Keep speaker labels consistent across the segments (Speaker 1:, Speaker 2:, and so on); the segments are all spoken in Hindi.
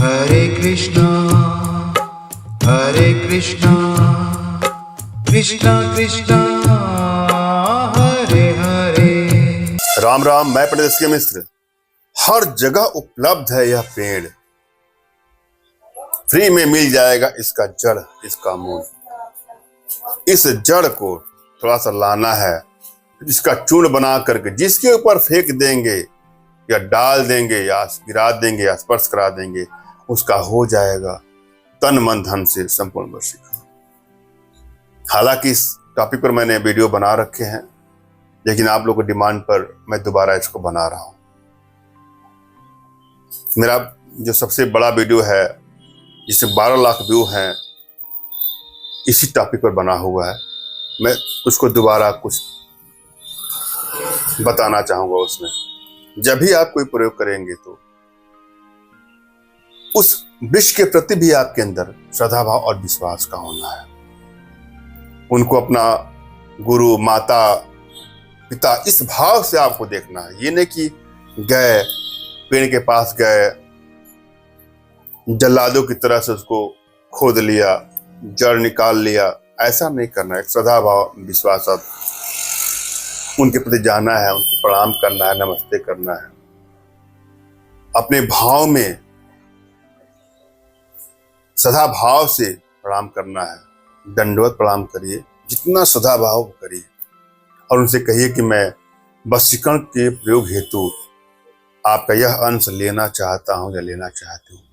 Speaker 1: हरे कृष्णा कृष्णा कृष्णा हरे हरे।
Speaker 2: राम राम। मैं पंडित एस.के. मिश्र। हर जगह उपलब्ध है यह पेड़, फ्री में मिल जाएगा इसका जड़, इसका मूल। इस जड़ को थोड़ा सा लाना है, इसका चूर्ण बना करके जिसके ऊपर फेंक देंगे या डाल देंगे या गिरा देंगे या स्पर्श करा देंगे, उसका हो जाएगा तन मन धन से संपूर्ण वशीकरण। हालांकि इस टॉपिक पर मैंने वीडियो बना रखे हैं, लेकिन आप लोगों की डिमांड पर मैं दोबारा इसको बना रहा हूं। मेरा जो सबसे बड़ा वीडियो है जिसमें 12 लाख व्यू हैं, इसी टॉपिक पर बना हुआ है। मैं उसको दोबारा कुछ बताना चाहूंगा। उसमें जब भी आप कोई प्रयोग करेंगे तो उस वृक्ष के प्रति भी आपके अंदर श्रद्धा भाव और विश्वास का होना है। उनको अपना गुरु, माता, पिता इस भाव से आपको देखना है। ये नहीं कि गए पेड़ के पास गए, जल्लादों की तरह से उसको खोद लिया, जड़ निकाल लिया, ऐसा नहीं करना है। श्रद्धा भाव विश्वास आप उनके प्रति जाना है, उनको प्रणाम करना है, नमस्ते करना है। अपने भाव में सदा भाव से प्रणाम करना है। दंडवत प्रणाम करिए, जितना सदा भाव करिए, और उनसे कहिए कि मैं वशीकरण के प्रयोग हेतु आपका यह अंश लेना चाहता हूं या लेना चाहती हूँ।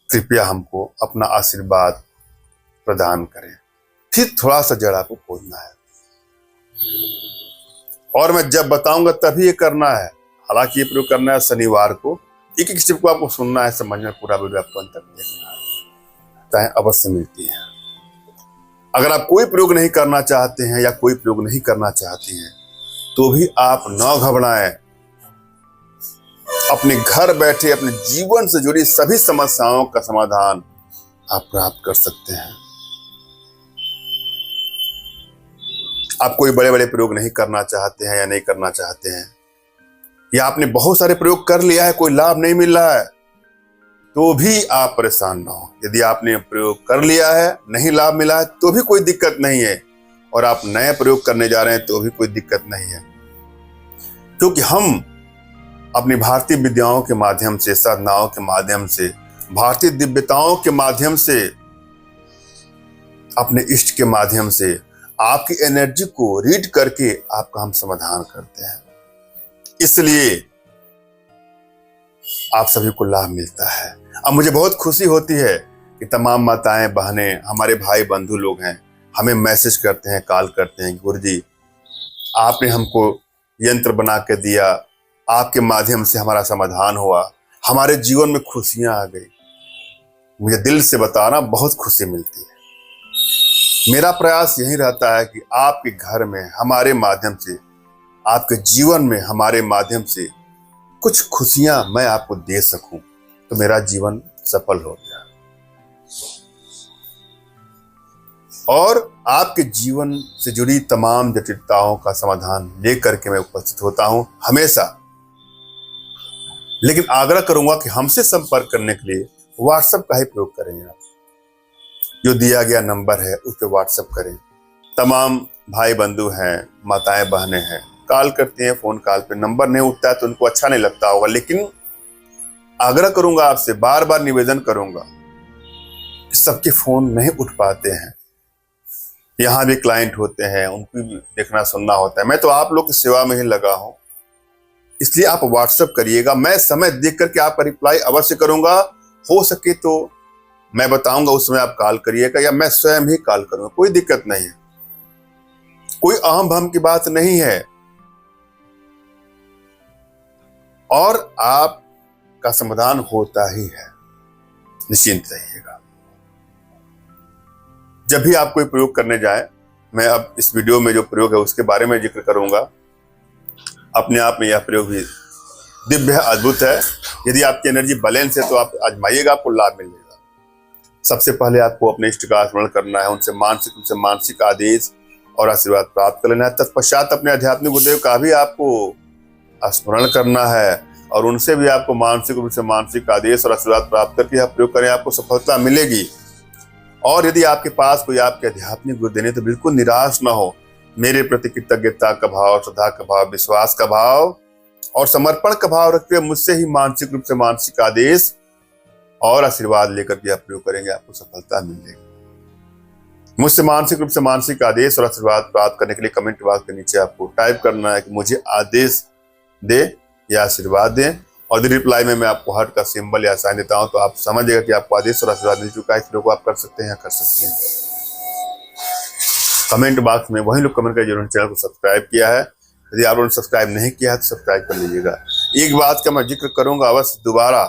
Speaker 2: कृपया हमको अपना आशीर्वाद प्रदान करें। फिर थोड़ा सा जड़ आपको खोदना है, और मैं जब बताऊंगा तभी ये करना है। हालांकि ये प्रयोग करना है शनिवार को। एक एक स्टेप को आपको सुनना है, समझना, पूरा वीडियो आपको अंत तक देखना है, चाहे अवश्य मिलती है। अगर आप कोई प्रयोग नहीं करना चाहते हैं या कोई प्रयोग नहीं करना चाहती हैं, तो भी आप न घबराएं। अपने घर बैठे अपने जीवन से जुड़ी सभी समस्याओं का समाधान आप प्राप्त कर सकते हैं। आप कोई बड़े बड़े प्रयोग नहीं करना चाहते हैं या नहीं करना चाहते हैं, या आपने बहुत सारे प्रयोग कर लिया है, कोई लाभ नहीं मिल रहा है, तो भी आप परेशान ना हो। यदि आपने प्रयोग कर लिया है, नहीं लाभ मिला है, तो भी कोई दिक्कत नहीं है, और आप नए प्रयोग करने जा रहे हैं तो भी कोई दिक्कत नहीं है। क्योंकि हम अपनी भारतीय विद्याओं के माध्यम से, साधनाओं के माध्यम से, भारतीय दिव्यताओं के माध्यम से, अपने इष्ट के माध्यम से आपकी एनर्जी को रीड करके आपका हम समाधान करते हैं। इसलिए आप सभी को लाभ मिलता है। अब मुझे बहुत खुशी होती है कि तमाम माताएं, बहनें, हमारे भाई बंधु लोग हैं, हमें मैसेज करते हैं, कॉल करते हैं, गुरुजी आपने हमको यंत्र बना के दिया, आपके माध्यम से हमारा समाधान हुआ, हमारे जीवन में खुशियां आ गई। मुझे दिल से बताना बहुत खुशी मिलती है। मेरा प्रयास यही रहता है कि आपके घर में हमारे माध्यम से, आपके जीवन में हमारे माध्यम से कुछ खुशियां मैं आपको दे सकूं, तो मेरा जीवन सफल हो गया। और आपके जीवन से जुड़ी तमाम जटिलताओं का समाधान लेकर के मैं उपस्थित होता हूं हमेशा। लेकिन आग्रह करूंगा कि हमसे संपर्क करने के लिए व्हाट्सएप का ही प्रयोग करें। आप जो दिया गया नंबर है उस पर व्हाट्सएप करें। तमाम भाई बंधु हैं, माताएं बहनें हैं, कॉल करती हैं, फोन कॉल पे नंबर नहीं उठता है तो उनको अच्छा नहीं लगता होगा, लेकिन आग्रह करूंगा आपसे, बार बार निवेदन करूंगा, सबके फोन नहीं उठ पाते हैं। यहाँ भी क्लाइंट होते हैं, उनको भी देखना सुनना होता है। मैं तो आप लोग की सेवा में ही लगा हूं, इसलिए आप व्हाट्सएप करिएगा। मैं समय देख करके आपका रिप्लाई अवश्य करूंगा। हो सके तो मैं बताऊंगा उस समय आप कॉल करिएगा, या मैं स्वयं ही कॉल करूंगा, कोई दिक्कत नहीं है। कोई अहम भम की बात नहीं है, और आपका समाधान होता ही है, निश्चिंत रहिएगा। जब भी आप कोई प्रयोग करने जाएं, मैं अब इस वीडियो में जो प्रयोग है उसके बारे में जिक्र करूंगा। अपने आप में यह प्रयोग भी दिव्य है, अद्भुत है। यदि आपकी एनर्जी बैलेंस है तो आप आजमाइएगा, आपको लाभ मिलेगा। सबसे पहले आपको अपने इष्ट का स्मरण करना है, उनसे मानसिक आदेश और आशीर्वाद प्राप्त कर लेना है। तत्पश्चात अपने आध्यात्मिक गुरुदेव का भी आपको स्मरण करना है, और उनसे भी आपको मानसिक रूप से मानसिक आदेश और आशीर्वाद प्राप्त करके यह प्रयोग करें, आपको सफलता मिलेगी। और यदि आपके पास कोई आपके आध्यात्मिक गुरु देने, तो बिल्कुल निराश ना हो। मेरे प्रति कृतज्ञता का भाव, श्रद्धा का भाव, विश्वास का भाव और समर्पण का भाव रखते हुए मुझसे ही मानसिक रूप से मानसिक आदेश और आशीर्वाद लेकर के आप प्रयोग करेंगे, आपको सफलता मिलेगी। मुझसे मानसिक रूप से मानसिक आदेश और आशीर्वाद प्राप्त करने के लिए कमेंट बॉक्स के नीचे आपको टाइप करना है कि मुझे आदेश दे या आशीर्वाद दे, और यदि रिप्लाई में मैं आपको हार्ट का सिंबल या साइन देता हूं तो आप समझिएगा कि आपको आदेश और आशीर्वाद मिल चुका है। इस लोग आप कर सकते हैं या कर सकते हैं। कमेंट बॉक्स में वही लोग कमेंट करें जिन्होंने चैनल को सब्सक्राइब किया है। यदि आप लोगों ने सब्सक्राइब नहीं किया है तो सब्सक्राइब कर लीजिएगा। एक बात का मैं जिक्र करूंगा अवश्य दोबारा,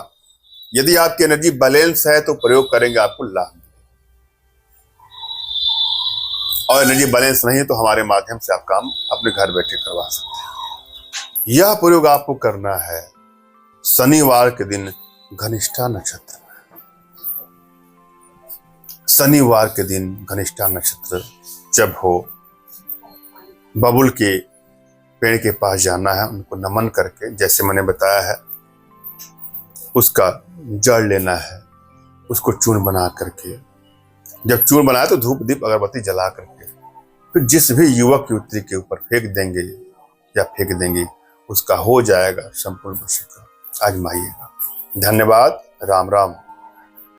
Speaker 2: यदि आपकी एनर्जी बैलेंस है तो प्रयोग करेंगे आपको लाभ, और एनर्जी बैलेंस नहीं है तो हमारे माध्यम से आप काम अपने घर बैठे करवा सकते हैं। यह प्रयोग आपको करना है शनिवार के दिन घनिष्ठा नक्षत्र में। शनिवार के दिन घनिष्ठा नक्षत्र जब हो, बबुल के पेड़ के पास जाना है, उनको नमन करके जैसे मैंने बताया है उसका जड़ लेना है, उसको चूर्ण बना करके, जब चूर्ण बनाए तो धूप दीप अगरबत्ती जला करके फिर जिस भी युवक युवती के ऊपर फेंक देंगे या फेंक देंगे, उसका हो जाएगा संपूर्ण वशीकरण। आजमाइएगा। धन्यवाद। राम राम।